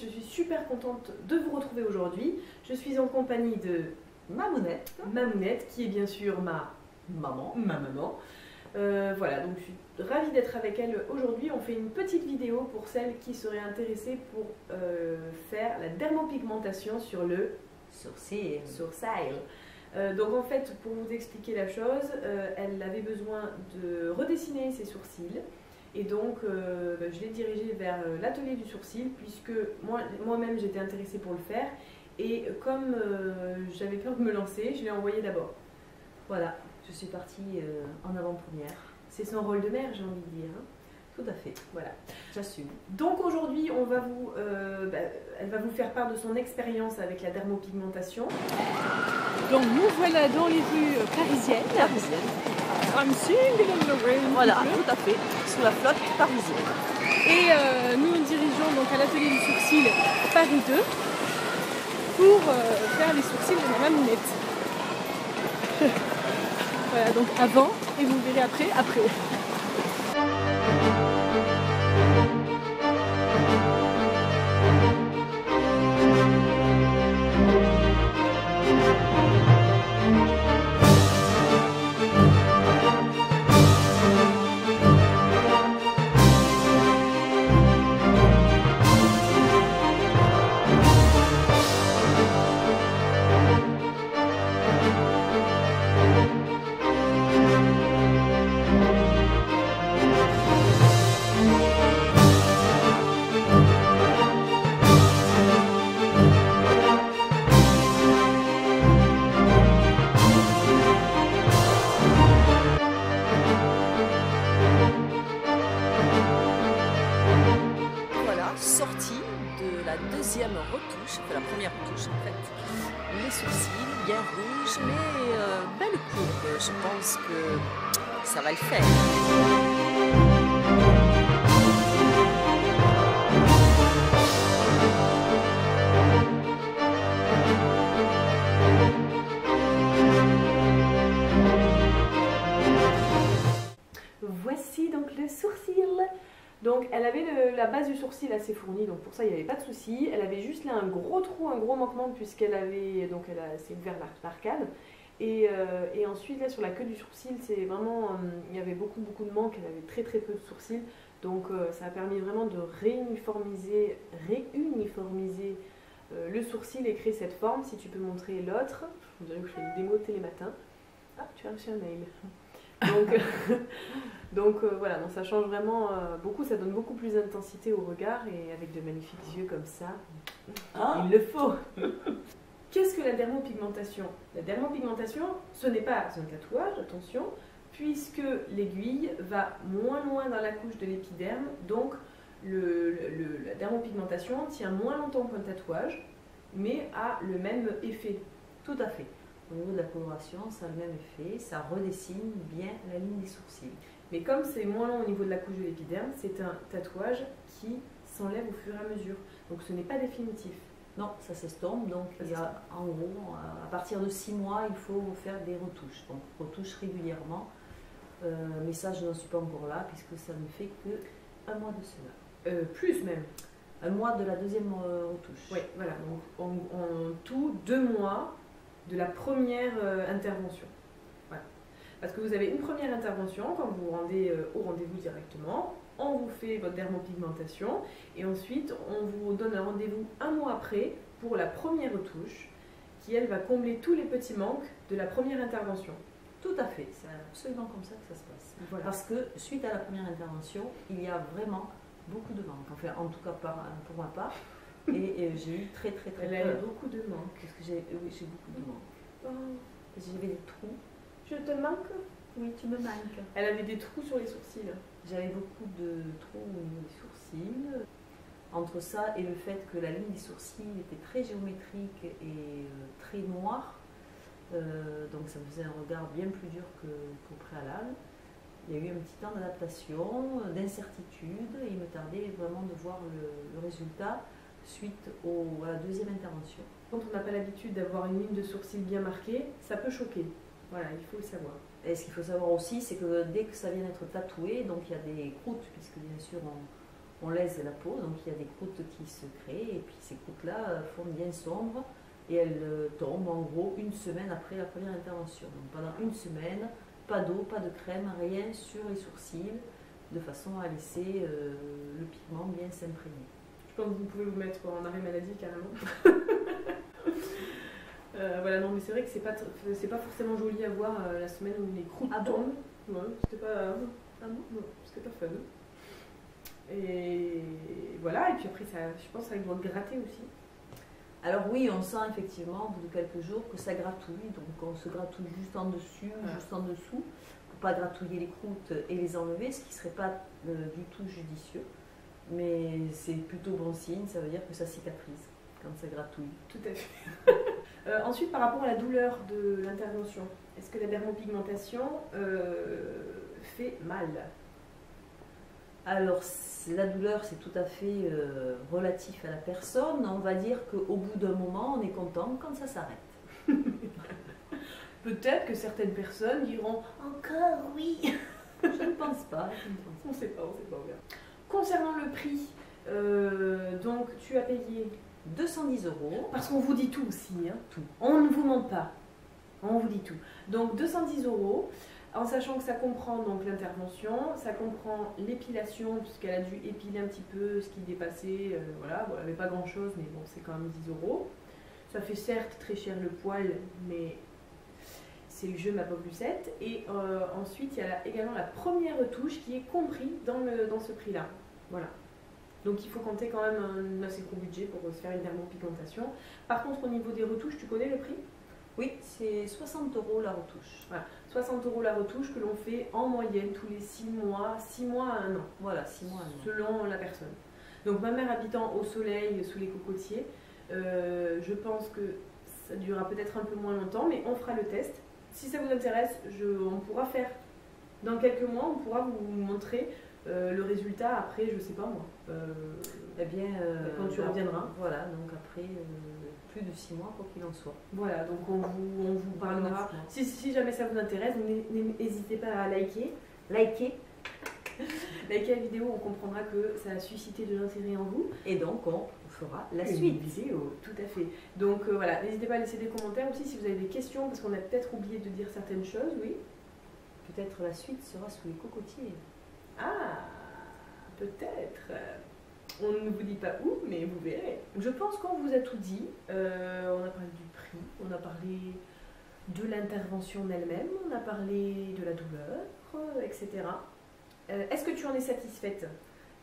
je suis super contente de vous retrouver aujourd'hui. Je suis en compagnie de Mamounette. Mamounette, qui est bien sûr ma maman. Voilà, donc je suis ravie d'être avec elle aujourd'hui. On fait une petite vidéo pour celles qui seraient intéressées pour faire la dermopigmentation sur le sourcil. Donc en fait, pour vous expliquer la chose, elle avait besoin de redessiner ses sourcils. Et donc, je l'ai dirigée vers l'atelier du sourcil, puisque moi-même j'étais intéressée pour le faire. Et comme j'avais peur de me lancer, je l'ai envoyé d'abord. Voilà, je suis partie en avant-première. C'est son rôle de mère, j'ai envie de dire. Hein. Tout à fait, voilà, j'assume. Donc aujourd'hui, elle va vous faire part de son expérience avec la dermopigmentation. Donc nous voilà dans les rues parisiennes. I'm singing in the rain. Voilà, tout à fait, sous la flotte parisienne. Et nous nous dirigeons donc à l'atelier du sourcil Paris 2 pour faire les sourcils de ma Mamounette. Voilà, donc avant et vous verrez après. Sortie de la deuxième retouche, enfin la première retouche en fait. Les sourcils bien rouges, mais belle courbe. Je pense que ça va le faire. Voici donc le sourcil. Donc elle avait la base du sourcil assez fournie, donc pour ça il n'y avait pas de souci. Elle avait juste là un gros trou, un gros manquement, puisqu'elle avait, donc elle s'est ouvert l'arcade. Et ensuite là sur la queue du sourcil, c'est vraiment, il y avait beaucoup de manques, elle avait très peu de sourcils. Donc ça a permis vraiment de réuniformiser le sourcil et créer cette forme. Si tu peux montrer l'autre, je dirais que je fais une démo télématin. Ah, tu as reçu un mail. Donc voilà, donc ça change vraiment beaucoup, ça donne beaucoup plus d'intensité au regard et avec de magnifiques yeux comme ça, il le faut. Qu'est-ce que la dermopigmentation? La dermopigmentation, ce n'est pas un tatouage, attention, puisque l'aiguille va moins loin dans la couche de l'épiderme, donc la dermopigmentation tient moins longtemps qu'un tatouage, mais a le même effet. Tout à fait. Au niveau de la coloration, ça a le même effet, ça redessine bien la ligne des sourcils. Mais comme c'est moins long au niveau de la couche de l'épiderme, c'est un tatouage qui s'enlève au fur et à mesure. Donc ce n'est pas définitif. Non, ça s'estompe, donc il y a, en gros, à partir de 6 mois, il faut faire des retouches. Donc retouche régulièrement, mais ça je n'en suis pas encore là, puisque ça ne fait que 1 mois de cela. Plus même. 1 mois de la deuxième retouche. Oui, voilà, donc en tout 2 mois de la première intervention. Voilà. Parce que vous avez une première intervention quand vous vous rendez au rendez-vous directement, on vous fait votre dermopigmentation et ensuite on vous donne un rendez-vous 1 mois après pour la première retouche qui elle va combler tous les petits manques de la première intervention. Tout à fait, c'est absolument comme ça que ça se passe. Voilà. Parce que suite à la première intervention, il y a vraiment beaucoup de manques, enfin en tout cas pour ma part. Et j'ai eu très peur. Elle a eu beaucoup de manques. Parce que j'ai beaucoup de manques. Oh. Parce que j'avais des trous. Je te manque? Oui, tu me manques. Elle avait des trous sur les sourcils. J'avais beaucoup de trous au niveau des sourcils. Entre ça et le fait que la ligne des sourcils était très géométrique et très noire, donc ça me faisait un regard bien plus dur qu'au préalable. Il y a eu un petit temps d'adaptation, d'incertitude, et il me tardait vraiment de voir le résultat suite à la deuxième intervention. Quand on n'a pas l'habitude d'avoir une ligne de sourcil bien marquée, ça peut choquer. Voilà, il faut le savoir. Et ce qu'il faut savoir aussi, c'est que dès que ça vient d'être tatoué, donc il y a des croûtes, puisque bien sûr on lèse la peau, donc il y a des croûtes qui se créent, et puis ces croûtes-là font bien sombres, et elles tombent en gros une semaine après la première intervention. Donc pendant une semaine, pas d'eau, pas de crème, rien sur les sourcils, de façon à laisser le pigment bien s'imprégner. Je pense que vous pouvez vous mettre en arrêt maladie carrément. Voilà, non mais c'est vrai que c'est pas forcément joli à voir la semaine où les croûtes tombent. Ouais, c'était pas... Ah non, non, c'était pas fun. Et voilà, et puis après, ça, je pense que ça doit gratter aussi. Alors oui, on sent effectivement au bout de quelques jours que ça gratouille, donc on se gratouille juste en dessus, juste en dessous, pour pas gratouiller les croûtes et les enlever, ce qui serait pas du tout judicieux. Mais c'est plutôt bon signe, ça veut dire que ça cicatrise quand ça gratouille. Tout à fait. Ensuite, par rapport à la douleur de l'intervention, est-ce que la dermopigmentation fait mal? Alors, la douleur, c'est tout à fait relatif à la personne. On va dire qu'au bout d'un moment, on est content quand ça s'arrête. Peut-être que certaines personnes diront « Encore oui !» Je ne pense pas. On ne sait pas, on bien. Concernant le prix, donc tu as payé 210 €. Parce qu'on vous dit tout aussi, hein. Tout. On ne vous ment pas. On vous dit tout. Donc 210 €. En sachant que ça comprend donc l'intervention, ça comprend l'épilation, puisqu'elle a dû épiler un petit peu ce qui dépassait, voilà, bon, elle n'avait pas grand chose, mais bon, c'est quand même 10 €. Ça fait certes très cher le poil, mais c'est le jeu, ma pauvre Lucette. Et ensuite, il y a également la première retouche qui est compris dans ce prix-là. Voilà. Donc il faut compter quand même un assez gros budget pour se faire une dermopigmentation. Par contre, au niveau des retouches, tu connais le prix ? Oui, c'est 60 € la retouche. Voilà, 60 € la retouche que l'on fait en moyenne tous les 6 mois à 1 an. Voilà, 6 mois à 1 an. Selon la personne. Donc ma mère habitant au soleil, sous les cocotiers, je pense que ça durera peut-être un peu moins longtemps, mais on fera le test. Si ça vous intéresse, on pourra faire. Dans quelques mois, on pourra vous montrer le résultat après, je sais pas moi. Eh bien, quand tu reviendras. Voilà, donc après plus de 6 mois, quoi qu'il en soit. Voilà, donc on vous parlera. Si jamais ça vous intéresse, n'hésitez pas à liker. Likez la vidéo, on comprendra que ça a suscité de l'intérêt en vous. Et donc on fera la suite vidéo. Tout à fait. Donc voilà, n'hésitez pas à laisser des commentaires aussi si vous avez des questions, parce qu'on a peut-être oublié de dire certaines choses, oui. Peut-être la suite sera sous les cocotiers. Ah, peut-être. On ne vous dit pas où, mais vous verrez. Je pense qu'on vous a tout dit. On a parlé du prix, on a parlé de l'intervention en elle-même, on a parlé de la douleur, etc. Est-ce que tu en es satisfaite ?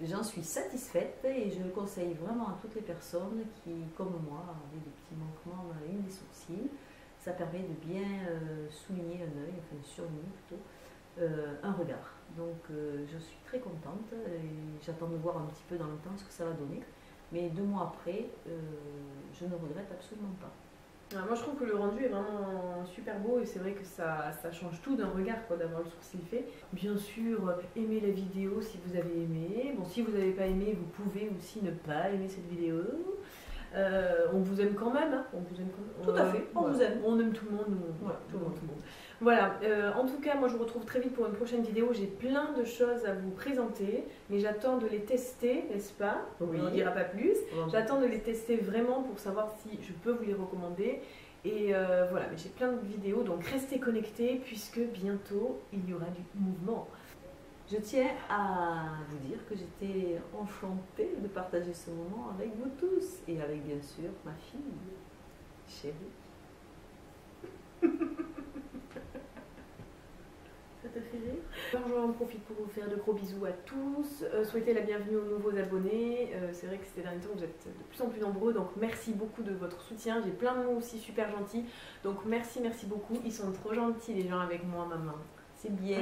J'en suis satisfaite et je le conseille vraiment à toutes les personnes qui, comme moi, avaient des petits manquements dans la ligne des sourcils. Ça permet de bien souligner un œil, enfin surligner plutôt, un regard. Donc je suis très contente et j'attends de voir un petit peu dans le temps ce que ça va donner. Mais 2 mois après, je ne regrette absolument pas. Alors moi je trouve que le rendu est vraiment super beau et c'est vrai que ça change tout d'un regard d'avoir le sourcil fait. Bien sûr, aimez la vidéo si vous avez aimé. Bon, si vous n'avez pas aimé, vous pouvez aussi ne pas aimer cette vidéo. On vous aime quand même, hein. On vous aime quand même. Tout à fait, on vous aime. On aime tout le monde, nous. Ouais, tout le monde. Voilà, en tout cas, moi je vous retrouve très vite pour une prochaine vidéo. J'ai plein de choses à vous présenter, mais j'attends de les tester, n'est-ce pas? Oui. On n'en dira pas plus. J'attends de les tester vraiment pour savoir si je peux vous les recommander. Et voilà, mais j'ai plein de vidéos, donc restez connectés puisque bientôt il y aura du mouvement. Je tiens à vous dire que j'étais enchantée de partager ce moment avec vous tous et avec bien sûr ma fille chérie. Ça te fait rire? J'en profite pour vous faire de gros bisous à tous, souhaiter la bienvenue aux nouveaux abonnés. C'est vrai que ces derniers temps vous êtes de plus en plus nombreux, donc merci beaucoup de votre soutien. J'ai plein de mots aussi super gentils, donc merci beaucoup. Ils sont trop gentils les gens avec moi, maman. C'est bien,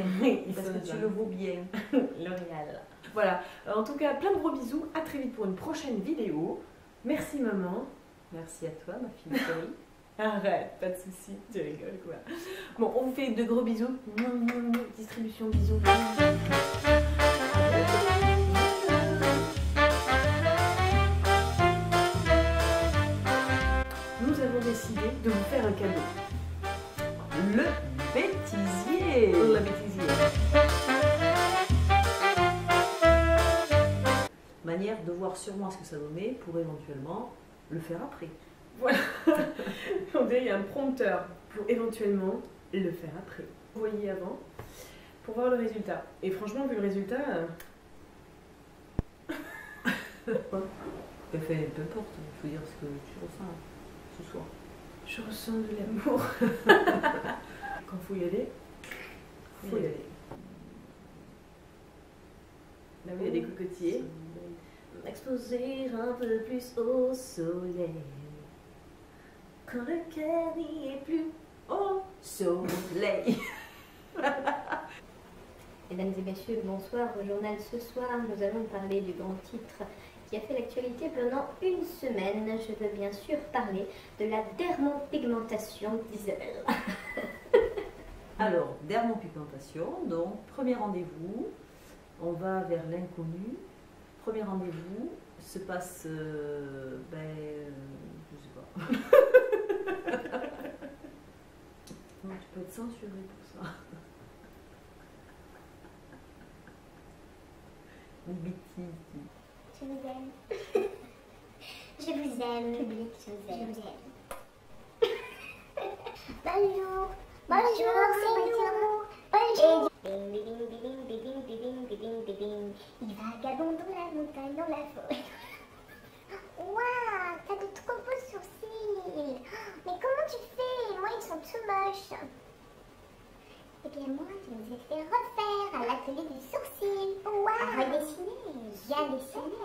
parce que tu le vaux bien. L'Oréal. Voilà, en tout cas plein de gros bisous, à très vite pour une prochaine vidéo. Merci maman. Merci à toi ma fille chérie. Arrête, pas de soucis, tu rigoles quoi. Bon, on vous fait de gros bisous. Distribution bisous. Nous avons décidé de vous faire un cadeau. Le bêtisier. Le bêtisier. voir sûrement ce que ça donnait pour éventuellement le faire après. Voilà. On dirait qu'il y a un prompteur pour éventuellement le faire après. Vous voyez avant pour voir le résultat. Et franchement, vu le résultat... Fait, peu importe, il faut dire ce que tu ressens ce soir. Je ressens de l'amour. Quand il faut y aller, il faut y aller. Là où il y a des cocotiers. M'exposer un peu plus au soleil. Quand le cœur n'y est plus au soleil. Mesdames et messieurs, bonsoir. Au journal ce soir, nous allons parler du grand titre qui a fait l'actualité pendant une semaine. Je veux bien sûr parler de la dermopigmentation d'Isabelle. Alors, dermopigmentation, donc premier rendez-vous, on va vers l'inconnu. Premier rendez-vous se passe, je sais pas. Non, tu peux être censuré pour ça. Une bêtise. Je vous aime. Je vous aime, public, je vous aime. Bonjour. Bonjour, c'est nous. Bonjour. Bing, bing, bing, bing, bing, bing, bing, bing. Il vagabond dans la montagne, dans la forêt. Waouh, t'as de trop beaux sourcils. Mais comment tu fais? Moi, ils sont tout moches. Eh bien, moi, je les ai fait refaire à l'atelier du sourcil. Waouh. À redessiner. Bien dessiné.